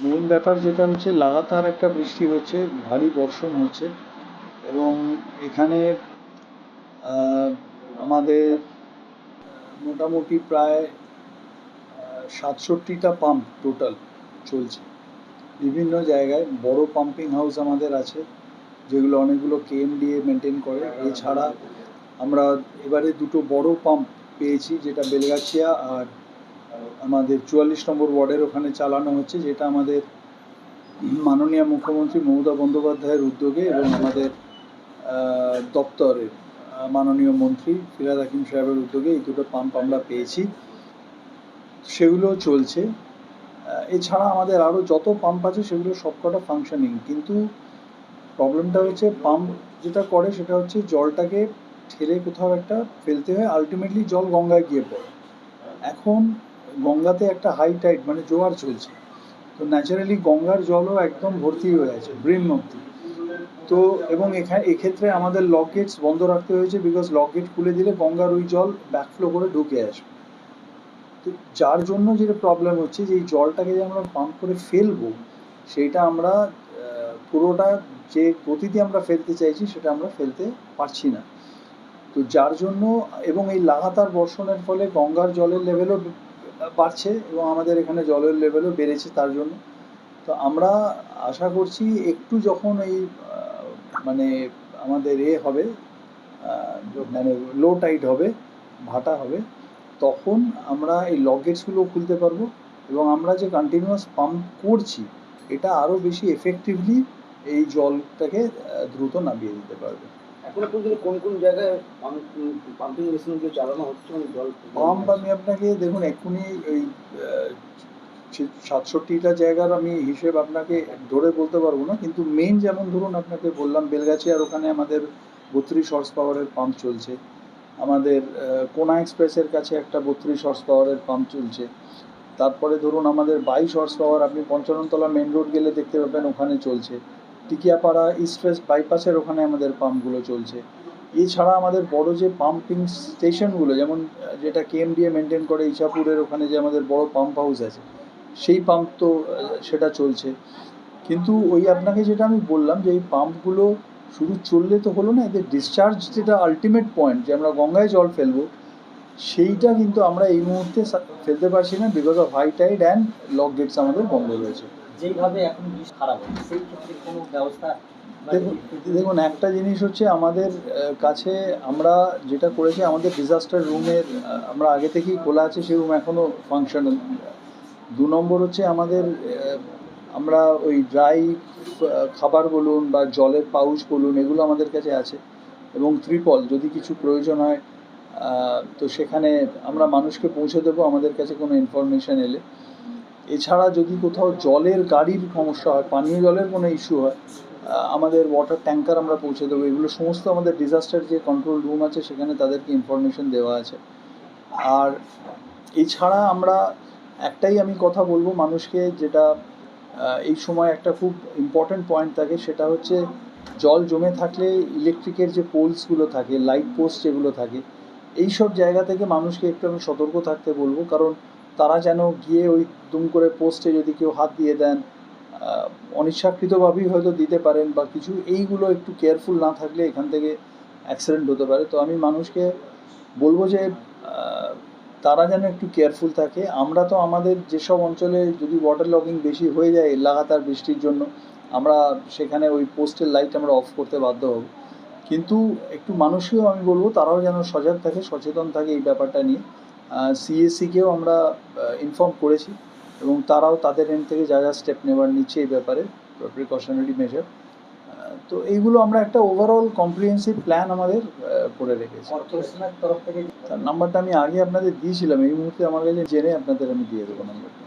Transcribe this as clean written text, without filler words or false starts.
Main ব্যাপার যেটা হচ্ছে, লাগাতার একটা বৃষ্টি হচ্ছে, ভারী বর্ষণ হচ্ছে, এবং এখানে আমাদের মোটামুটি প্রায় 67টা পাম্প টোটাল চলছে বিভিন্ন জায়গায়। বড় পাম্পিং হাউস আমাদের আছে, যেগুলো অনেকগুলো কেএমডিএ মেনটেন করে। এছাড়া আমরা এবারে দুটো বড় পাম্প পেয়েছি, যেটা বেলগাছিয়া আর আমাদের 44 নম্বর ওয়ার্ডের ওখানে চালানো হচ্ছে, যেটা আমাদের মাননীয় মুখ্যমন্ত্রী মমতা বন্দ্যোপাধ্যায়ের উদ্যোগে এবং আমাদের দপ্তরের মাননীয় মন্ত্রী ফিরহাদ হাকিম সাহেবের উদ্যোগে এই দুটো পাম্প আমরা পেয়েছি, সেগুলো চলছে। এছাড়া আমাদের আরও যত পাম্প আছে সেগুলো সবকটা ফাংশনিং, কিন্তু প্রবলেমটা হচ্ছে পাম্প যেটা করে সেটা হচ্ছে জলটাকে ঠেলে কোথাও একটা ফেলতে হয়, আলটিমেটলি জল গঙ্গায় গিয়ে পড়ে। এখন গঙ্গাতে একটা হাই টাইড মানে জোয়ার চলছে, তো ন্যাচারালি গঙ্গার জলও একদম ভর্তি হয়ে আছে ব্রিম অব্দি। তো এবং এক্ষেত্রে আমাদের লক গেটস বন্ধ রাখতে হয়েছে, বিকজ লক গেট খুলে দিলে গঙ্গার ওই জল ব্যাকফ্লো করে ঢুকে আসবে। তো যার জন্য যেটা প্রবলেম হচ্ছে, যে এই জলটাকে যে আমরা পাম্প করে ফেলবো, সেইটা আমরা পুরোটা যে গতিতে আমরা ফেলতে চাইছি সেটা আমরা ফেলতে পারছি না। তো যার জন্য, এবং এই লাগাতার বর্ষণের ফলে গঙ্গার জলের লেভেলও বাড়ছে এবং আমাদের এখানে জলের লেভেলও বেড়েছে তার জন্য। তো আমরা আশা করছি একটু যখন এই মানে আমাদের হবে, মানে লো টাইড হবে, ভাটা হবে, তখন আমরা এই লক গেটসগুলো খুলতে পারবো, এবং আমরা যে কন্টিনিউয়াস পাম্প করছি এটা আরও বেশি এফেক্টিভলি এই জলটাকে দ্রুত নামিয়ে দিতে পারবে। এখনো পর্যন্ত কোন কোন জায়গায় পাম্পিং মেশিনগুলো চালানো হচ্ছে জল পাম্প? আমি আপনাকে দেখুন এক্ষুনি ওই 67টা জায়গার আমি হিসেব আপনাকে ধরে বলতে পারবো না, কিন্তু মেন যেমন ধরুন আপনাকে বললাম বেলগাছিয়ার ওখানে আমাদের 32 হর্স পাওয়ারের পাম্প চলছে, আমাদের কোনা এক্সপ্রেসের কাছে একটা 32 হর্স পাওয়ারের পাম্প চলছে, তারপরে ধরুন আমাদের 22 হর্স পাওয়ার আপনি পঞ্চাননতলা মেন রোড গেলে দেখতে পাবেন ওখানে চলছে, টিকিয়াপাড়া ইস্ট ওয়েস্ট বাইপাসের ওখানে আমাদের পাম্পগুলো চলছে। এছাড়া আমাদের বড় যে পাম্পিং স্টেশনগুলো, যেমন যেটা কেএমডিএ মেনটেন করে ইছাপুরের ওখানে যে আমাদের বড় পাম্প হাউস আছে, সেই পাম্প তো সেটা চলছে। কিন্তু ওই আপনাকে যেটা আমি বললাম, যে এই পাম্পগুলো শুধু চললে তো হলো না, এদের ডিসচার্জ যেটা আলটিমেট পয়েন্ট, যে আমরা গঙ্গায় জল ফেলবো, সেইটা কিন্তু আমরা এই মুহূর্তে ফেলতে পারছি না, because of high tide and lock gates আমাদের বন্ধ রয়েছে। যেইভাবে এখন বৃষ্টি খারাপ হচ্ছে, সেই ক্ষেত্রে কোনো ব্যবস্থা? দেখুন একটা জিনিস হচ্ছে, আমাদের কাছে আমরা যেটা করেছি, আমাদের ডিজাস্টার রুমের আমরা আগে থেকেই খোলা আছে, সেই রুম এখনও ফাংশনাল। 2 নম্বর হচ্ছে আমাদের আমরা ওই ড্রাই খাবার বলুন বা জলের পাউচ বলুন, এগুলো আমাদের কাছে আছে, এবং ত্রিপল যদি কিছু প্রয়োজন হয় তো সেখানে আমরা মানুষকে পৌঁছে দেবো আমাদের কাছে কোনো ইনফরমেশান এলে। এছাড়া যদি কোথাও জলের গাড়ির সমস্যা হয়, পানীয় জলের কোনো ইস্যু হয়, আমাদের ওয়াটার ট্যাঙ্কার আমরা পৌঁছে দেবো। এগুলো সমস্ত আমাদের ডিজাস্টার যে কন্ট্রোল রুম আছে সেখানে তাদেরকে ইনফরমেশন দেওয়া আছে। আর এছাড়া আমরা একটাই আমি কথা বলবো মানুষকে, যেটা এই সময় একটা খুব ইম্পর্ট্যান্ট পয়েন্ট থাকে, সেটা হচ্ছে জল জমে থাকলে ইলেকট্রিকের যে পোলসগুলো থাকে, লাইট পোস্ট যেগুলো থাকে, এই সব জায়গা থেকে মানুষকে একটু আমি সতর্ক থাকতে বলবো, কারণ তারা যেন গিয়ে ওই দুম করে পোস্টে যদি কেউ হাত দিয়ে দেন, অনিচ্ছাকৃতভাবেই হয়তো দিতে পারেন বা কিছু, এইগুলো একটু কেয়ারফুল না থাকলে এখান থেকে অ্যাক্সিডেন্ট হতে পারে। তো আমি মানুষকে বলবো যে তারা যেন একটু কেয়ারফুল থাকে। আমরা তো আমাদের যেসব অঞ্চলে যদি ওয়াটার লগিং বেশি হয়ে যায় লাগাতার বৃষ্টির জন্য, আমরা সেখানে ওই পোস্টের লাইট আমরা অফ করতে বাধ্য হব। কিন্তু একটু মানুষকেও আমি বলবো তারাও যেন সজাগ থাকে, সচেতন থাকে এই ব্যাপারটা নিয়ে। সিএসসিকেও আমরা ইনফর্ম করেছি এবং তারাও তাদের এন্ড থেকে যা যা স্টেপ নেওয়ার নিচ্ছে এই ব্যাপারে, প্রিকশনারি মেজার। তো এইগুলো আমরা একটা ওভারঅল কম্প্রিহেন্সিভ প্ল্যান আমাদের করে রেখেছি। কর্পোরেশনের তরফ থেকে তার নাম্বারটা আমি আগে আপনাদের দিয়েছিলাম, এই মুহূর্তে আমার কাছে জেনে আপনাদের আমি দিয়ে দেবো নাম্বারটা।